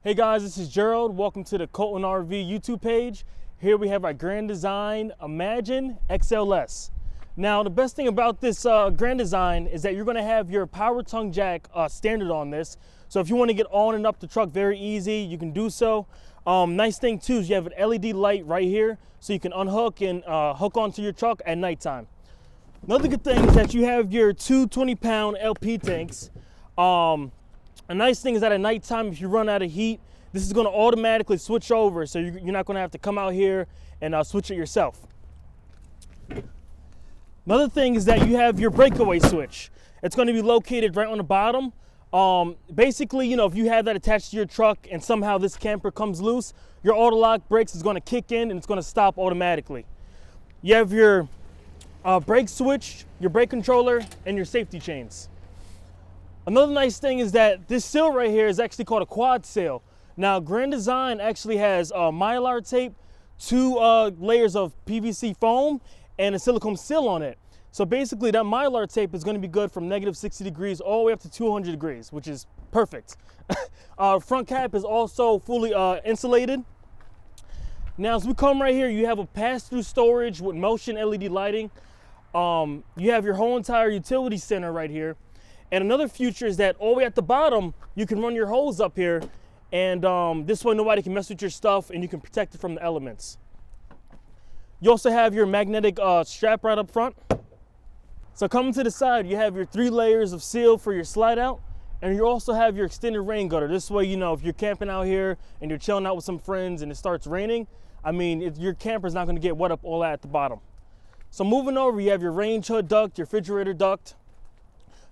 Hey guys, this is Gerald. Welcome to the Colton RV YouTube page. Here we have our Grand Design Imagine XLS. Now the best thing about this Grand Design is that you're going to have your power tongue jack standard on this. So if you want to get on and up the truck very easy, you can do so. Nice thing too is you have an LED light right here so you can unhook and hook onto your truck at nighttime. Another good thing is that you have your two 20-pound LP tanks. A nice thing is that at nighttime, if you run out of heat, this is going to automatically switch over, so you're not going to have to come out here and switch it yourself. Another thing is that you have your breakaway switch. It's going to be located right on the bottom. Basically, if you have that attached to your truck and somehow this camper comes loose, your auto lock brakes is going to kick in and it's going to stop automatically. You have your brake switch, your brake controller, and your safety chains. Another nice thing is that this seal right here is actually called a quad seal. Now, Grand Design actually has Mylar tape, two layers of PVC foam, and a silicone seal on it. So basically, that Mylar tape is going to be good from negative 60 degrees all the way up to 200 degrees, which is perfect. Front cap is also fully insulated. Now, as we come right here, you have a pass-through storage with motion LED lighting. You have your whole entire utility center right here. And another feature is that all the way at the bottom, you can run your hose up here, and this way nobody can mess with your stuff and you can protect it from the elements. You also have your magnetic strap right up front. So coming to the side, you have your 3 layers of seal for your slide out, and you also have your extended rain gutter. This way, if you're camping out here and you're chilling out with some friends and it starts raining, your camper's not gonna get wet up all that at the bottom. So moving over, you have your range hood duct, your refrigerator duct.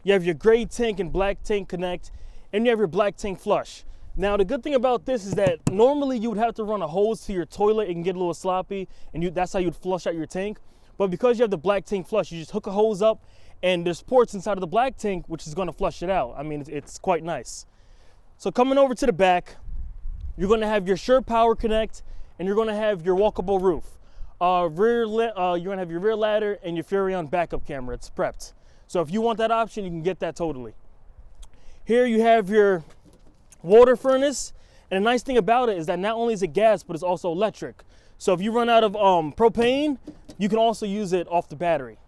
You have your gray tank and black tank connect, and you have your black tank flush. Now, the good thing about this is that normally you would have to run a hose to your toilet. It can get a little sloppy, and that's how you'd flush out your tank. But because you have the black tank flush, you just hook a hose up, and there's ports inside of the black tank, which is going to flush it out. It's quite nice. So coming over to the back, you're going to have your Sure Power Connect, and you're going to have your walkable roof. You're going to have your rear ladder and your Furrion backup camera. It's prepped. So if you want that option, you can get that totally. Here you have your water furnace. And the nice thing about it is that not only is it gas, but it's also electric. So if you run out of propane, you can also use it off the battery.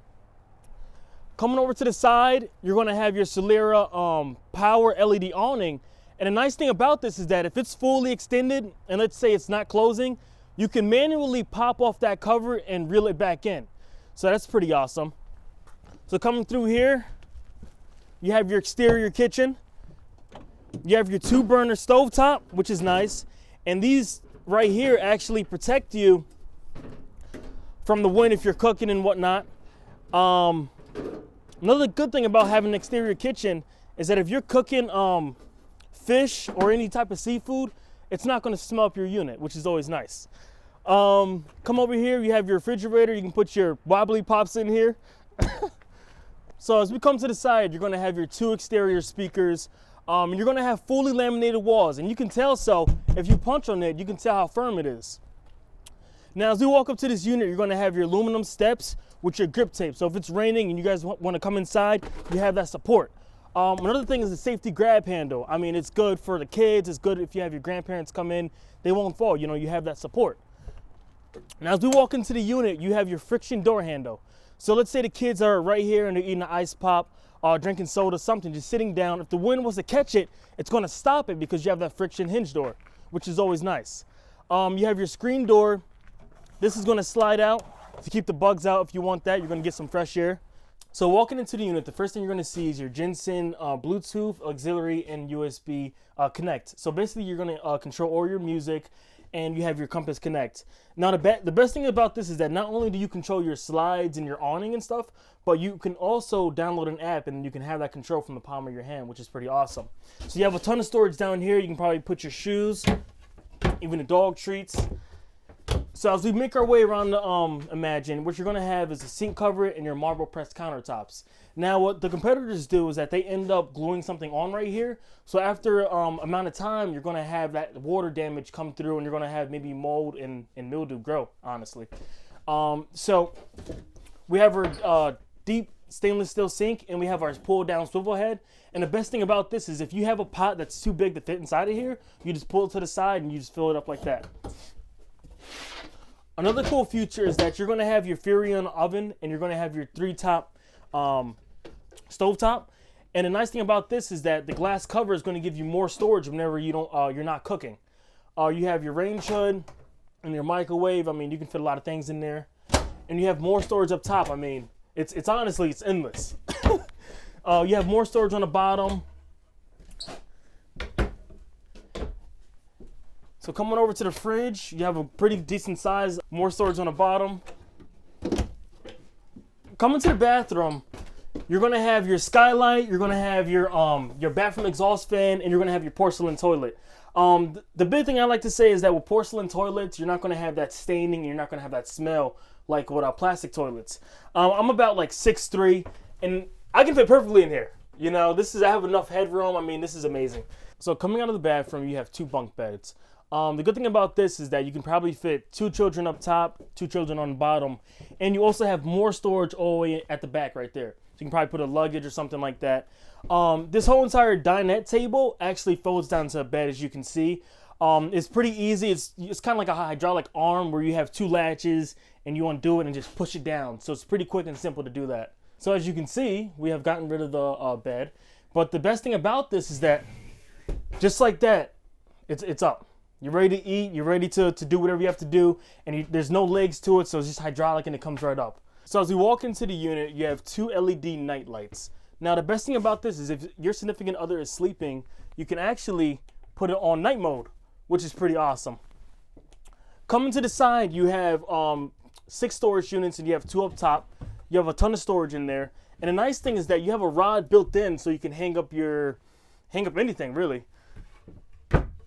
Coming over to the side, you're going to have your Solera power LED awning. And the nice thing about this is that if it's fully extended, and let's say it's not closing, you can manually pop off that cover and reel it back in. So that's pretty awesome. So coming through here, you have your exterior kitchen. You have your 2-burner stovetop, which is nice. And these right here actually protect you from the wind if you're cooking and whatnot. Another good thing about having an exterior kitchen is that if you're cooking fish or any type of seafood, it's not going to smell up your unit, which is always nice. Come over here, you have your refrigerator. You can put your wobbly pops in here. So as we come to the side, you're going to have your 2 exterior speakers. And you're going to have fully laminated walls. And you can tell, so if you punch on it, you can tell how firm it is. Now, as we walk up to this unit, you're going to have your aluminum steps with your grip tape. So if it's raining and you guys want to come inside, you have that support. Another thing is the safety grab handle. It's good for the kids. It's good if you have your grandparents come in. They won't fall. You have that support. Now, as we walk into the unit, you have your friction door handle. So let's say the kids are right here and they're eating an ice pop, drinking soda, something, just sitting down. If the wind was to catch it, it's going to stop it because you have that friction hinge door, which is always nice. You have your screen door. This is going to slide out to keep the bugs out. If you want that, you're going to get some fresh air. So walking into the unit, the first thing you're going to see is your Jensen Bluetooth, auxiliary, and USB connect. So basically, you're going to control all your music, and you have your Compass Connect. Now, the best thing about this is that not only do you control your slides and your awning and stuff, but you can also download an app and you can have that control from the palm of your hand, which is pretty awesome. So you have a ton of storage down here. You can probably put your shoes, even the dog treats. So as we make our way around the Imagine, what you're going to have is a sink cover and your marble pressed countertops. Now, what the competitors do is that they end up gluing something on right here. So after amount of time, you're going to have that water damage come through, and you're going to have maybe mold and mildew grow, honestly. So we have our deep stainless steel sink, and we have our pull down swivel head. And the best thing about this is if you have a pot that's too big to fit inside of here, you just pull it to the side and you just fill it up like that. Another cool feature is that you're going to have your Furrion oven, and you're going to have your 3-top stovetop. And the nice thing about this is that the glass cover is going to give you more storage whenever you're not cooking. You have your range hood and your microwave. I mean, you can fit a lot of things in there, and you have more storage up top. I mean, it's honestly, it's endless. You have more storage on the bottom. So coming over to the fridge, you have a pretty decent size, more storage on the bottom. Coming to the bathroom, you're gonna have your Skylight, you're gonna have your bathroom exhaust fan, and you're gonna have your porcelain toilet. The big thing I like to say is that with porcelain toilets, you're not gonna have that staining, and you're not gonna have that smell like with plastic toilets. I'm about like 6'3", and I can fit perfectly in here. You know, I have enough headroom. I mean, this is amazing. So coming out of the bathroom, you have 2 bunk beds. The good thing about this is that you can probably fit 2 children up top, 2 children on the bottom, and you also have more storage all the way at the back right there. So you can probably put a luggage or something like that. This whole entire dinette table actually folds down to a bed, as you can see. It's pretty easy. It's kind of like a hydraulic arm where you have 2 latches and you undo it and just push it down. So it's pretty quick and simple to do that. So as you can see, we have gotten rid of the bed. But the best thing about this is that just like that, it's up. You're ready to eat, you're ready to do whatever you have to do, and there's no legs to it, so it's just hydraulic and it comes right up. So as we walk into the unit, you have 2 LED night lights. Now the best thing about this is if your significant other is sleeping, you can actually put it on night mode, which is pretty awesome. Coming to the side, you have 6 storage units, and you have 2 up top. You have a ton of storage in there. And the nice thing is that you have a rod built in, so you can hang up anything really.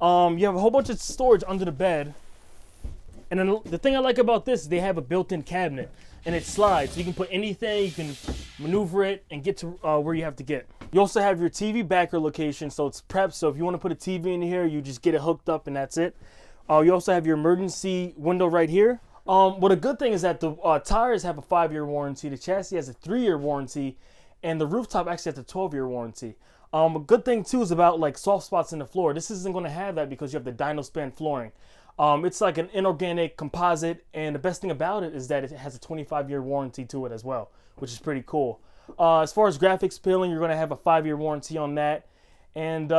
You have a whole bunch of storage under the bed. And then the thing I like about this is they have a built-in cabinet, and it slides. So you can put anything, you can maneuver it and get to where you have to get. You also have your TV backer location, so it's prepped. So if you want to put a TV in here, you just get it hooked up and that's it. You also have your emergency window right here. What a good thing is that the tires have a 5-year warranty, the chassis has a 3-year warranty, and the rooftop actually has a 12-year warranty. A good thing too is about like soft spots in the floor. This isn't going to have that because you have the DynoSpan flooring. It's like an inorganic composite, and the best thing about it is that it has a 25-year warranty to it as well, which is pretty cool. As far as graphics peeling, you're going to have a 5-year warranty on that, and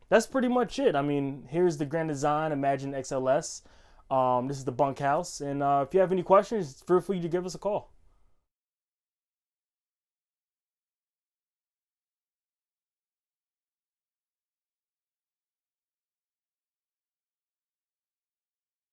that's pretty much it. I mean, here's the grand design. Imagine XLS. This is the bunkhouse, and if you have any questions, feel free to give us a call.